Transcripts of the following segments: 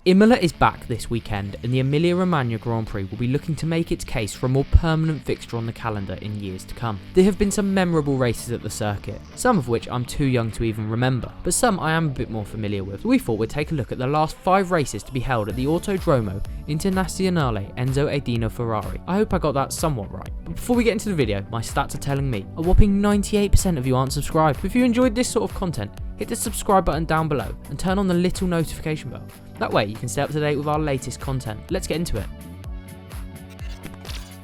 Imola is back this weekend, and the Emilia Romagna Grand Prix will be looking to make its case for a more permanent fixture on the calendar in years to come. There have been some memorable races at the circuit, some of which I'm too young to even remember, but some I am a bit more familiar with. We thought we'd take a look at the last 5 races to be held at the Autodromo Internazionale Enzo e Dino Ferrari. I hope I got that somewhat right. But before we get into the video, my stats are telling me a whopping 98% of you aren't subscribed. If you enjoyed this sort of content, hit the subscribe button down below and turn on the little notification bell. That way you can stay up to date with our latest content. Let's get into it.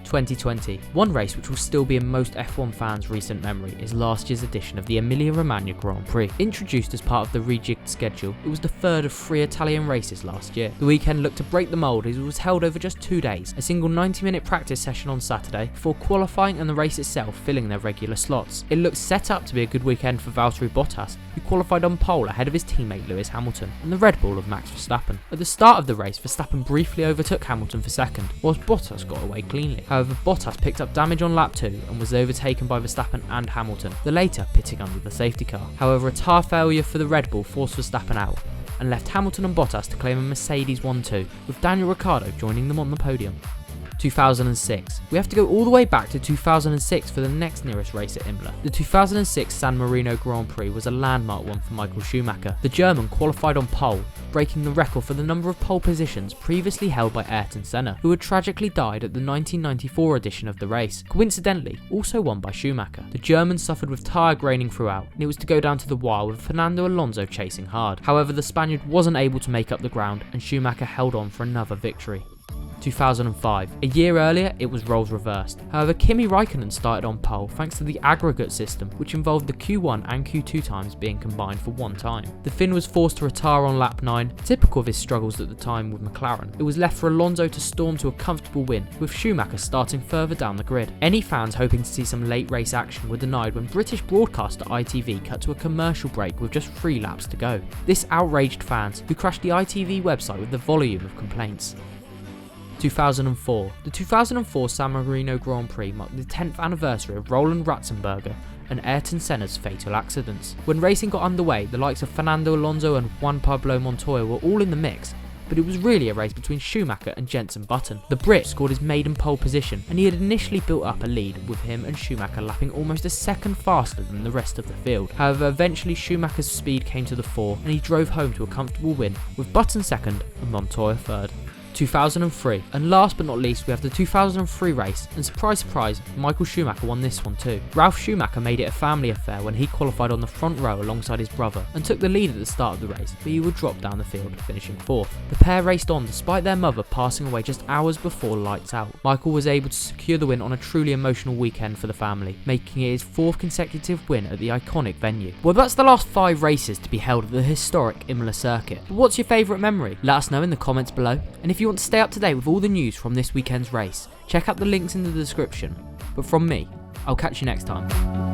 2020. One race which will still be in most F1 fans' recent memory is last year's edition of the Emilia Romagna Grand Prix. Introduced as part of the rejigged schedule, it was the third of 3 Italian races last year. The weekend looked to break the mould as it was held over just 2 days, a single 90-minute practice session on Saturday, before qualifying and the race itself filling their regular slots. It looked set up to be a good weekend for Valtteri Bottas, who qualified on pole ahead of his teammate Lewis Hamilton, and the Red Bull of Max Verstappen. At the start of the race, Verstappen briefly overtook Hamilton for second, whilst Bottas got away cleanly. However, Bottas picked up damage on lap 2 and was overtaken by Verstappen and Hamilton, the latter pitting under the safety car. However, a tyre failure for the Red Bull forced Verstappen out and left Hamilton and Bottas to claim a Mercedes 1-2, with Daniel Ricciardo joining them on the podium. 2006. We have to go all the way back to 2006 for the next nearest race at Imola. The 2006 San Marino Grand Prix was a landmark one for Michael Schumacher. The German qualified on pole, breaking the record for the number of pole positions previously held by Ayrton Senna, who had tragically died at the 1994 edition of the race, coincidentally also won by Schumacher. The German suffered with tyre graining throughout, and it was to go down to the wire with Fernando Alonso chasing hard. However, the Spaniard wasn't able to make up the ground, and Schumacher held on for another victory. 2005. A year earlier, it was roles reversed. However, Kimi Raikkonen started on pole thanks to the aggregate system, which involved the Q1 and Q2 times being combined for one time. The Finn was forced to retire on lap 9, typical of his struggles at the time with McLaren. It was left for Alonso to storm to a comfortable win, with Schumacher starting further down the grid. Any fans hoping to see some late race action were denied when British broadcaster ITV cut to a commercial break with just 3 laps to go. This outraged fans, who crashed the ITV website with the volume of complaints. 2004. The 2004 San Marino Grand Prix marked the 10th anniversary of Roland Ratzenberger and Ayrton Senna's fatal accidents. When racing got underway, the likes of Fernando Alonso and Juan Pablo Montoya were all in the mix, but it was really a race between Schumacher and Jenson Button. The Brit scored his maiden pole position, and he had initially built up a lead, with him and Schumacher lapping almost a second faster than the rest of the field. However, eventually Schumacher's speed came to the fore, and he drove home to a comfortable win, with Button second and Montoya third. 2003. And last but not least, we have the 2003 race, and surprise surprise, Michael Schumacher won this one too. Ralf Schumacher made it a family affair when he qualified on the front row alongside his brother and took the lead at the start of the race, but he would drop down the field, finishing 4th. The pair raced on despite their mother passing away just hours before lights out. Michael was able to secure the win on a truly emotional weekend for the family, making it his 4th consecutive win at the iconic venue. Well, that's the last 5 races to be held at the historic Imola circuit. But what's your favourite memory? Let us know in the comments below, and if you want to stay up to date with all the news from this weekend's race, check out the links in the description. But from me, I'll catch you next time.